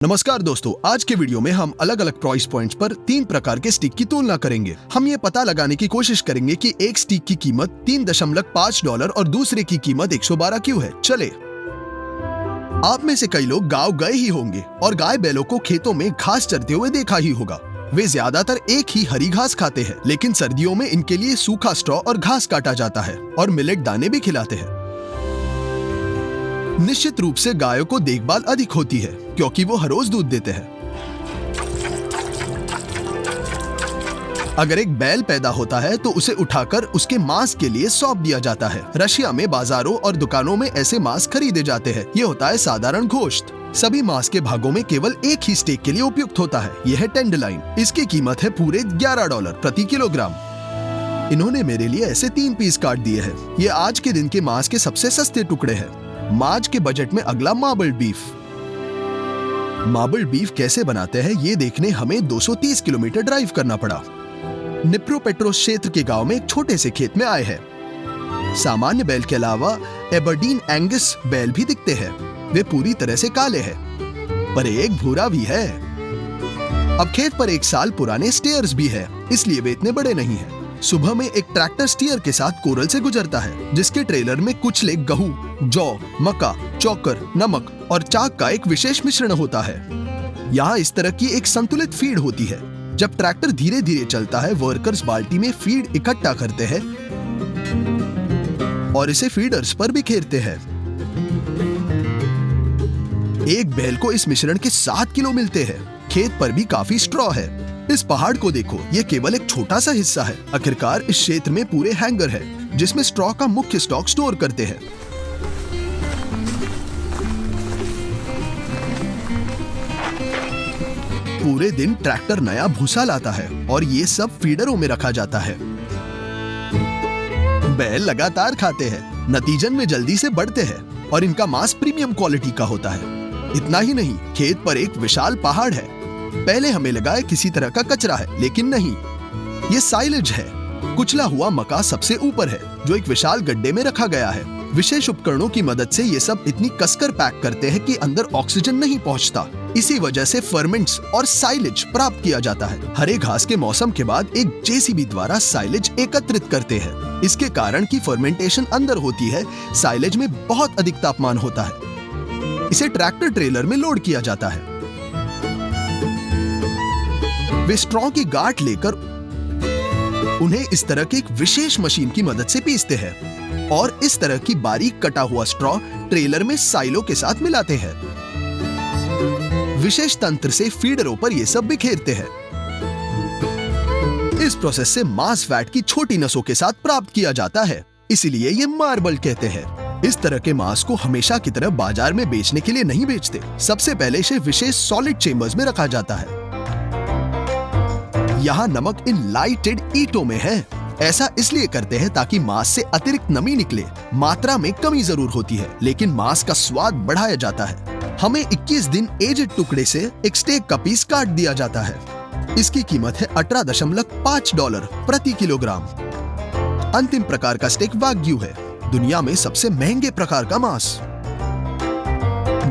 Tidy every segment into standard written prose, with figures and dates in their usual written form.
नमस्कार दोस्तों, आज के वीडियो में हम अलग अलग प्राइस पॉइंट्स पर 3 प्रकार के स्टिक की तुलना करेंगे। हम ये पता लगाने की कोशिश करेंगे कि एक स्टिक की कीमत $3.5 और दूसरे की कीमत 112 क्यों है। चले। आप में से कई लोग गांव गए ही होंगे और गाय बैलों को खेतों में घास चरते हुए देखा ही होगा। वे ज्यादातर एक ही हरी घास खाते हैं, लेकिन सर्दियों में इनके लिए सूखा स्ट्रॉ और घास काटा जाता है और मिलेट दाने भी खिलाते हैं। निश्चित रूप से गायों को देखभाल अधिक होती है क्योंकि वो हर रोज दूध देते हैं। अगर एक बैल पैदा होता है तो उसे उठाकर उसके मांस के लिए सौंप दिया जाता है। रशिया में बाजारों और दुकानों में ऐसे मांस खरीदे जाते हैं। ये होता है साधारण गोश्त। सभी मांस के भागों में केवल एक ही स्टेक के लिए उपयुक्त होता है। यह है टेंडरलाइन। इसकी कीमत है पूरे $11 प्रति किलोग्राम। इन्होंने मेरे लिए ऐसे 3 पीस काट दिए हैं। ये आज के दिन के मांस के सबसे सस्ते टुकड़े हैं। मार्च के बजट में अगला मार्बल बीफ। मार्बल बीफ कैसे बनाते हैं ये देखने हमें 230 किलोमीटर ड्राइव करना पड़ा। निप्रोपेट्रोस क्षेत्र के गांव में एक छोटे से खेत में आए हैं। सामान्य बैल के अलावा एबरडीन एंगस बैल भी दिखते हैं। वे पूरी तरह से काले हैं, पर एक भूरा भी है। अब खेत पर 1 साल पुराने स्टेयर्स भी है, इसलिए वे इतने बड़े नहीं हैं। सुबह में एक ट्रैक्टर स्टीयर के साथ कोरल से गुजरता है, जिसके ट्रेलर में कुचले गेहूं, जौ, मक्का, चौकर, नमक और चाक का एक विशेष मिश्रण होता है। यहाँ इस तरह की एक संतुलित फीड होती है। जब ट्रैक्टर धीरे धीरे चलता है, वर्कर्स बाल्टी में फीड इकट्ठा करते हैं और इसे फीडर्स पर बिखेरते हैं। एक बैल को इस मिश्रण के 7 किलो मिलते हैं। खेत पर भी काफी स्ट्रॉ है। इस पहाड़ को देखो, ये केवल एक छोटा सा हिस्सा है। आखिरकार इस क्षेत्र में पूरे हैंगर है जिसमें स्ट्रॉ का मुख्य स्टॉक स्टोर करते हैं। पूरे दिन ट्रैक्टर नया भूसा लाता है और ये सब फीडरों में रखा जाता है। बैल लगातार खाते हैं, नतीजन में जल्दी से बढ़ते हैं और इनका मांस प्रीमियम क्वालिटी का होता है। इतना ही नहीं, खेत पर एक विशाल पहाड़ है। पहले हमें लगा है किसी तरह का कचरा है, लेकिन नहीं, ये साइलेज है। कुचला हुआ मक्का सबसे ऊपर है, जो एक विशाल गड्ढे में रखा गया है। विशेष उपकरणों की मदद से ये सब इतनी कसकर पैक करते हैं कि अंदर ऑक्सीजन नहीं पहुंचता। इसी वजह से फर्मेंट्स और साइलेज प्राप्त किया जाता है। हरे घास के मौसम के बाद एक जेसीबी द्वारा साइलेज एकत्रित करते हैं। इसके कारण की फर्मेंटेशन अंदर होती है। साइलेज में बहुत अधिक तापमान होता है। इसे ट्रैक्टर ट्रेलर में लोड किया जाता है। वे स्ट्रॉ की गांठ लेकर उन्हें इस तरह की एक विशेष मशीन की मदद से पीसते हैं और इस तरह की बारीक कटा हुआ स्ट्रॉ ट्रेलर में साइलो के साथ मिलाते हैं। विशेष तंत्र से फीडरों पर ये सब बिखेरते हैं। इस प्रोसेस से मांस फैट की छोटी नसों के साथ प्राप्त किया जाता है, इसीलिए ये मार्बल कहते हैं। इस तरह के मांस को हमेशा की तरह बाजार में बेचने के लिए नहीं बेचते। सबसे पहले इसे विशेष सॉलिड चेम्बर्स में रखा जाता है। यहाँ नमक इन लाइटेड ईंटों में है। ऐसा इसलिए करते हैं ताकि मांस से अतिरिक्त नमी निकले। मात्रा में कमी जरूर होती है, लेकिन मांस का स्वाद बढ़ाया जाता है। हमें 21 दिन एजेड टुकड़े से एक स्टेक का पीस काट दिया जाता है। इसकी कीमत है $18.5 प्रति किलोग्राम। अंतिम प्रकार का स्टेक वाग्यू है, दुनिया में सबसे महंगे प्रकार का मांस।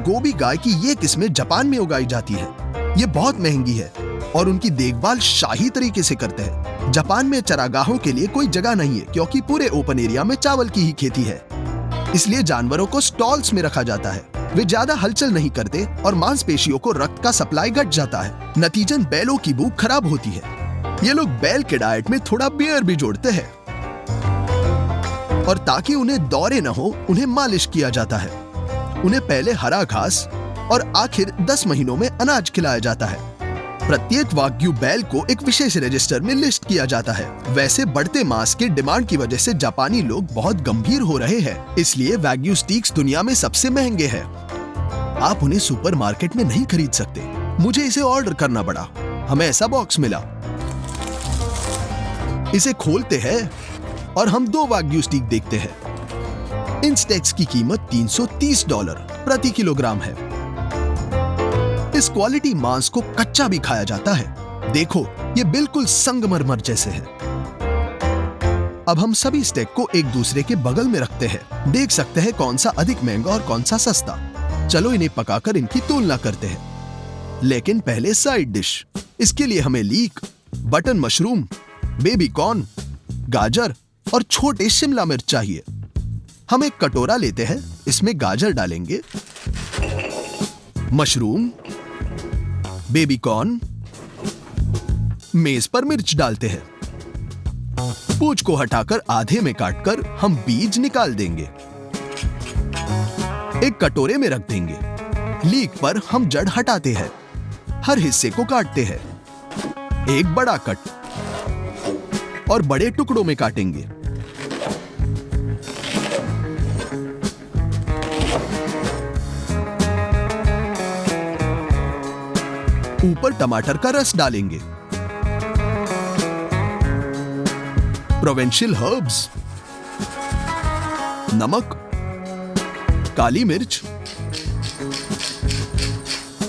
गोबी गाय की ये किस्में जापान में उगाई जाती है। ये बहुत महंगी है और उनकी देखभाल शाही तरीके से करते हैं। जापान में चरागाहों के लिए कोई जगह नहीं है क्योंकि पूरे ओपन एरिया में चावल की ही खेती है। इसलिए जानवरों को स्टॉल्स में रखा जाता है। वे ज्यादा हलचल नहीं करते और मांसपेशियों को रक्त का सप्लाई घट जाता है। नतीजन बैलों की भूख खराब होती है। ये लोग बैल के डाइट में थोड़ा बियर भी जोड़ते हैं और ताकि उन्हें दौरे न हो, उन्हें मालिश किया जाता है। उन्हें पहले हरा घास और आखिर 10 महीनों में अनाज खिलाया जाता है। प्रत्येक वाग्यू बैल को एक विशेष रजिस्टर में लिस्ट किया जाता है। वैसे बढ़ते मांस के डिमांड की वजह से जापानी लोग बहुत गंभीर हो रहे हैं, इसलिए वाग्यू स्टीक्स दुनिया में सबसे महंगे हैं। आप उन्हें सुपरमार्केट में नहीं खरीद सकते। मुझे इसे ऑर्डर करना पड़ा। हमें ऐसा बॉक्स मिला। इसे खोलते हैं और हम 2 वाग्यू स्टीक देखते हैं। इन स्टेक्स की कीमत $330 प्रति किलोग्राम है। इस क्वालिटी मांस को कच्चा भी खाया जाता है। देखो, ये बिल्कुल संगमरमर जैसे है। अब हम सभी स्टेक को एक दूसरे के बगल में रखते हैं। देख सकते हैं कौन सा अधिक महंगा और कौन सा सस्ता। चलो इन्हें पकाकर इनकी तुलना करते हैं। लेकिन पहले साइड डिश। इसके लिए हमें leak, button mushroom, baby corn, गाजर और छोटे शिमला मिर्च चाहिए। हम एक कटोरा लेते हैं, इसमें गाजर डालेंगे, मशरूम, बेबी कॉर्न, मेज पर मिर्च डालते हैं। पूंछ को हटाकर आधे में काटकर हम बीज निकाल देंगे। एक कटोरे में रख देंगे। लीक पर हम जड़ हटाते हैं, हर हिस्से को काटते हैं। एक बड़ा कट और बड़े टुकड़ों में काटेंगे। ऊपर टमाटर का रस डालेंगे, प्रोवेंशियल हर्ब्स, नमक, काली मिर्च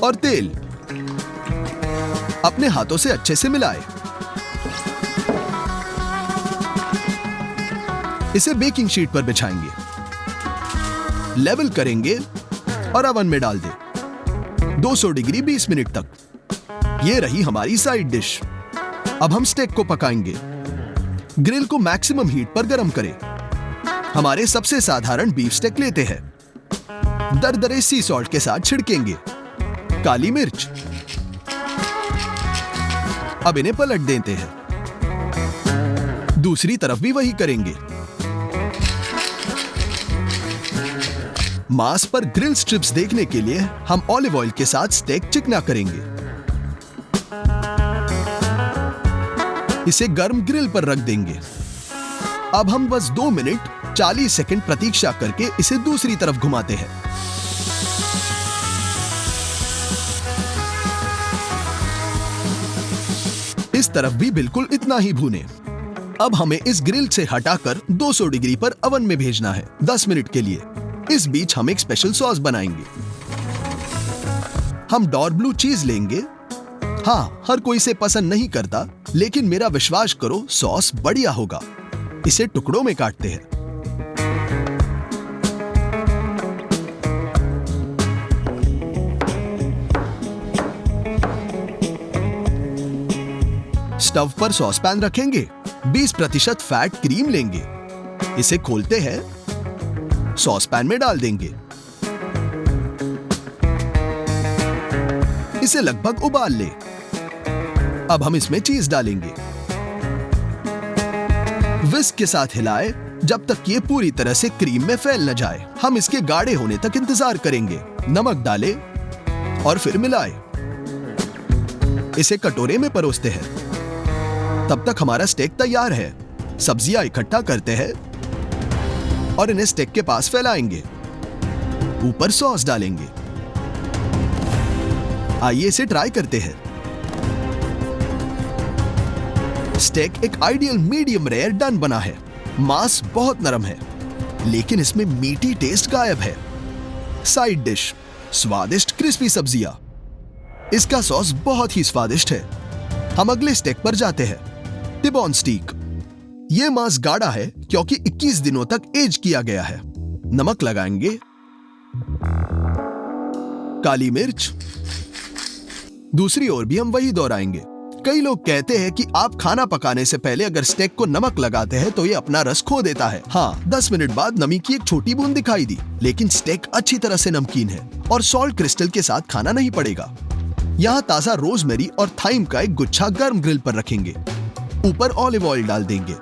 और तेल। अपने हाथों से अच्छे से मिलाएं। इसे बेकिंग शीट पर बिछाएंगे, लेवल करेंगे और ओवन में डाल दें 200 डिग्री 20 मिनट तक। ये रही हमारी साइड डिश। अब हम स्टेक को पकाएंगे। ग्रिल को मैक्सिमम हीट पर गरम करें। हमारे सबसे साधारण बीफ स्टेक लेते हैं, दरदरे सी सॉल्ट के साथ छिड़केंगे, काली मिर्च। अब इन्हें पलट देते हैं। दूसरी तरफ भी वही करेंगे। मांस पर ग्रिल स्ट्रिप्स देखने के लिए हम ऑलिव ऑयल के साथ स्टेक चिकना करेंगे। इसे गर्म ग्रिल पर रख देंगे। अब हम बस 2 मिनट 40 सेकंड प्रतीक्षा करके इसे दूसरी तरफ घुमाते हैं। इस तरफ भी बिल्कुल इतना ही भूनें। अब हमें इस ग्रिल से हटाकर 200 डिग्री पर ओवन में भेजना है 10 मिनट के लिए। इस बीच हम एक स्पेशल सॉस बनाएंगे। हम डॉर ब्लू चीज लेंगे। हाँ, हर कोई इसे पसंद नहीं करता, लेकिन मेरा विश्वास करो, सॉस बढ़िया होगा। इसे टुकड़ों में काटते हैं। स्टव पर सॉस पैन रखेंगे। 20% फैट क्रीम लेंगे। इसे खोलते हैं, सॉस पैन में डाल देंगे। इसे लगभग उबाल ले। अब हम इसमें चीज डालेंगे। विस्क के साथ हिलाएं जब तक ये पूरी तरह से क्रीम में फैल न जाए। हम इसके गाढ़े होने तक इंतजार करेंगे। नमक डालें और फिर मिलाएं। इसे कटोरे में परोसते हैं। तब तक हमारा स्टेक तैयार है। सब्जियां इकट्ठा करते हैं और इन्हें स्टेक के पास फैलाएंगे। ऊपर सॉस डालेंगे। आइए इसे ट्राई करते हैं। स्टेक एक आइडियल मीडियम रेयर डन बना है। मांस बहुत नरम है, लेकिन इसमें मीठी टेस्ट गायब है। साइड डिश, स्वादिष्ट क्रिस्पी सब्जियां। इसका सॉस बहुत ही स्वादिष्ट है। हम अगले स्टेक पर जाते हैं, टिबॉन स्टीक। यह मांस गाढ़ा है क्योंकि 21 दिनों तक एज किया गया है। नमक लगाएंगे, काली मिर्च। दूसरी ओर भी हम वही दोहराएंगे। कई लोग कहते हैं कि आप खाना पकाने से पहले अगर स्टेक को नमक लगाते हैं तो ये अपना रस खो देता है। हाँ, 10 मिनट बाद नमी की एक छोटी बूंद दिखाई दी, लेकिन स्टेक अच्छी तरह से नमकीन है और सॉल्ट क्रिस्टल के साथ खाना नहीं पड़ेगा। यहाँ ताजा रोजमेरी और थाइम का एक गुच्छा गर्म ग्रिल पर रखेंगे। ऊपर ऑलिव ऑयल डाल देंगे।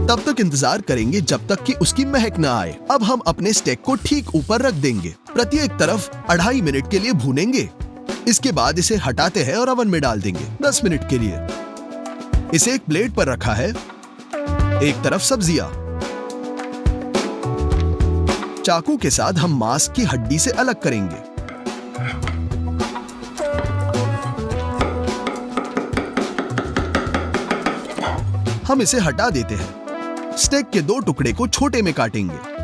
तब तक इंतजार करेंगे जब तक कि उसकी महक न आए। अब हम अपने स्टेक को ठीक ऊपर रख देंगे। प्रत्येक तरफ 2.5 मिनट के लिए भूनेंगे। इसके बाद इसे हटाते हैं और ओवन में डाल देंगे 10 मिनट के लिए। इसे एक प्लेट पर रखा है। एक तरफ सब्जियां। चाकू के साथ हम मांस की हड्डी से अलग करेंगे। हम इसे हटा देते हैं। स्टेक के 2 टुकड़े को छोटे में काटेंगे।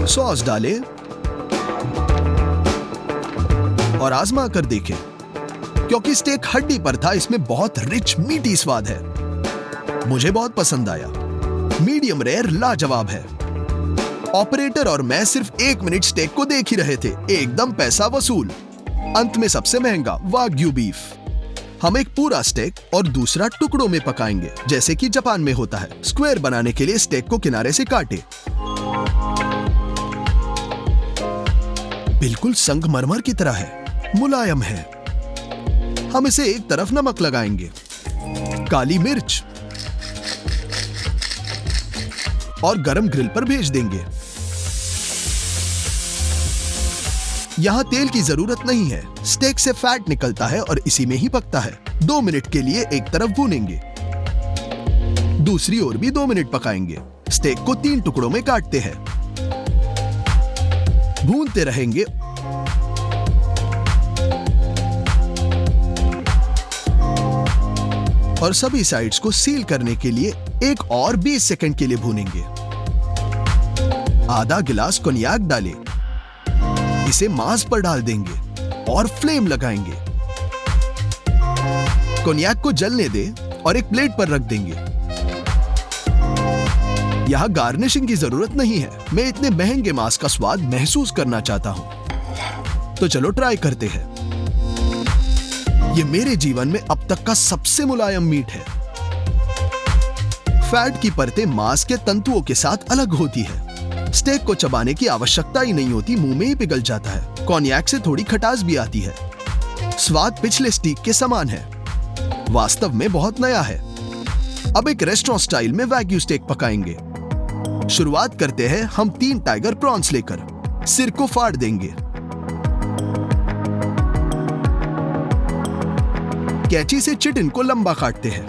सॉस डालें और आजमा कर देखें। क्योंकि स्टेक हड्डी पर था, इसमें बहुत रिच मीठी स्वाद है। मुझे बहुत पसंद आया। मीडियम रेयर लाजवाब है। ऑपरेटर और मैं सिर्फ 1 मिनट स्टेक को देख ही रहे थे, एकदम पैसा वसूल। अंत में सबसे महंगा वाग्यू बीफ। हम एक पूरा स्टेक और दूसरा टुकड़ों में पकाएंगे, जैसे कि जापान में होता है। स्क्वायर बनाने के लिए स्टेक को किनारे से काटे। बिल्कुल संगमरमर की तरह है, मुलायम है। हम इसे एक तरफ नमक लगाएंगे, काली मिर्च और गरम ग्रिल पर भेज देंगे। यहां तेल की जरूरत नहीं है, स्टेक से फैट निकलता है और इसी में ही पकता है। 2 मिनट के लिए एक तरफ भूनेंगे, दूसरी ओर भी 2 मिनट पकाएंगे। स्टेक को 3 टुकड़ों में काटते हैं, भूनते रहेंगे और सभी साइड्स को सील करने के लिए एक और 20 सेकंड के लिए भूनेंगे। आधा गिलास कोनियाक डालें, इसे मांस पर डाल देंगे और फ्लेम लगाएंगे। कोनियाक को जलने दें और एक प्लेट पर रख देंगे। यहां गार्निशिंग की जरूरत नहीं है, मैं इतने महंगे मांस का स्वाद महसूस करना चाहता हूं। तो चलो ट्राई करते हैं। ये मेरे जीवन में अब तक का सबसे मुलायम मीट है। फैट की परतें मांस के तंतुओं के साथ अलग होती है। स्टेक को चबाने की आवश्यकता ही नहीं होती, मुंह में ही पिघल जाता है। कोनियाक से थोड़ी खटास भी आती है। स्वाद पिछले स्टीक के समान है, वास्तव में बहुत नया है। अब एक रेस्टोरेंट स्टाइल में वैग्यू स्टेक पकाएंगे। शुरुआत करते हैं हम 3 टाइगर प्रॉन्स लेकर। सिर को फाड़ देंगे, कैंची से चिटिन को लंबा काटते हैं।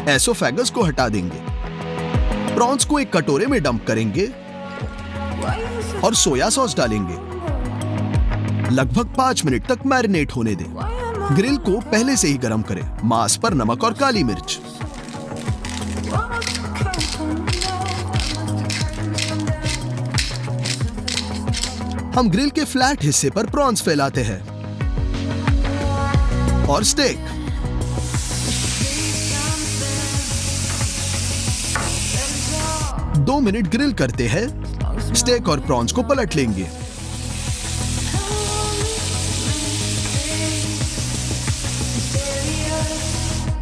एसोफेगस को हटा देंगे। प्रॉन्स को एक कटोरे में डंप करेंगे और सोया सॉस डालेंगे। लगभग 5 मिनट तक मैरिनेट होने दें। ग्रिल को पहले से ही गर्म करें। मांस पर नमक और काली मिर्च। हम ग्रिल के फ्लैट हिस्से पर प्रॉन्स फैलाते हैं और स्टेक। दो मिनट ग्रिल करते हैं। स्टेक और प्रॉन्स को पलट लेंगे।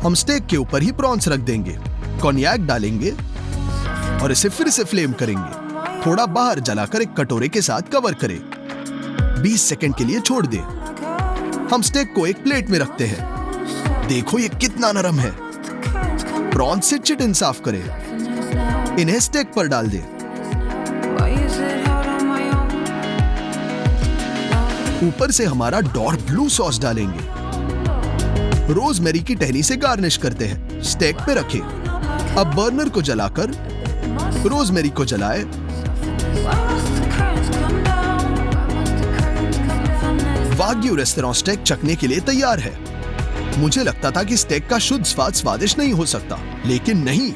हम स्टेक के ऊपर ही प्रॉन्स रख देंगे, कोनियाक डालेंगे और इसे फिर से फ्लेम करेंगे। थोड़ा बाहर जलाकर एक कटोरे के साथ कवर करें। 20 सेकंड के लिए छोड़ दें। हम स्टेक को एक प्लेट में रखते हैं। देखो ये कितना नरम है। प्रॉन्स से चिटिन साफ करें, इन्हें स्टेक पर डाल दें। ऊपर से हमारा डॉर्क ब्लू सॉस डालेंगे। रोजमेरी की टहनी से गार्निश करते हैं। स्टेक पे रखें। अब बर्नर को जलाकर रोजमेरी को जलाएं। वाग्यू रेस्टोरेंट स्टेक चखने के लिए तैयार है। मुझे लगता था कि स्टेक का शुद्ध स्वाद स्वादिष्ट नहीं हो सकता, लेकिन नहीं।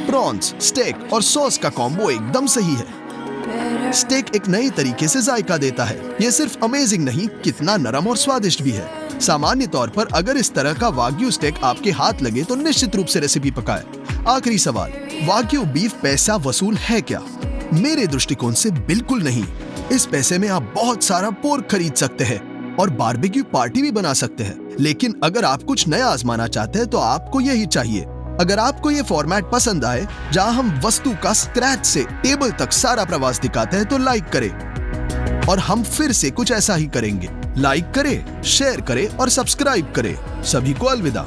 प्रॉन्स, स्टेक और सॉस का कॉम्बो एकदम सही है। स्टेक एक नई तरीके से जायका देता है। यह सिर्फ अमेजिंग नहीं, कितना नरम और स्वादिष्ट भी है। सामान्य तौर पर अगर इस तरह का वाग्यू स्टेक आपके हाथ लगे तो निश्चित रूप से रेसिपी पकाएं। आखिरी सवाल, वाग्यू बीफ पैसा वसूल है क्या? मेरे दृष्टिकोण से बिल्कुल नहीं। इस पैसे में आप बहुत सारा पोर्क खरीद सकते हैं और बारबेक्यू पार्टी भी बना सकते हैं। लेकिन अगर आप कुछ नया आजमाना चाहते हैं तो आपको यही चाहिए। अगर आपको ये फॉर्मेट पसंद आए, जहां हम वस्तु का स्क्रैच से टेबल तक सारा प्रवास दिखाते हैं, तो लाइक करें और हम फिर से कुछ ऐसा ही करेंगे। लाइक करें, शेयर करें और सब्सक्राइब करें। सभी को अलविदा।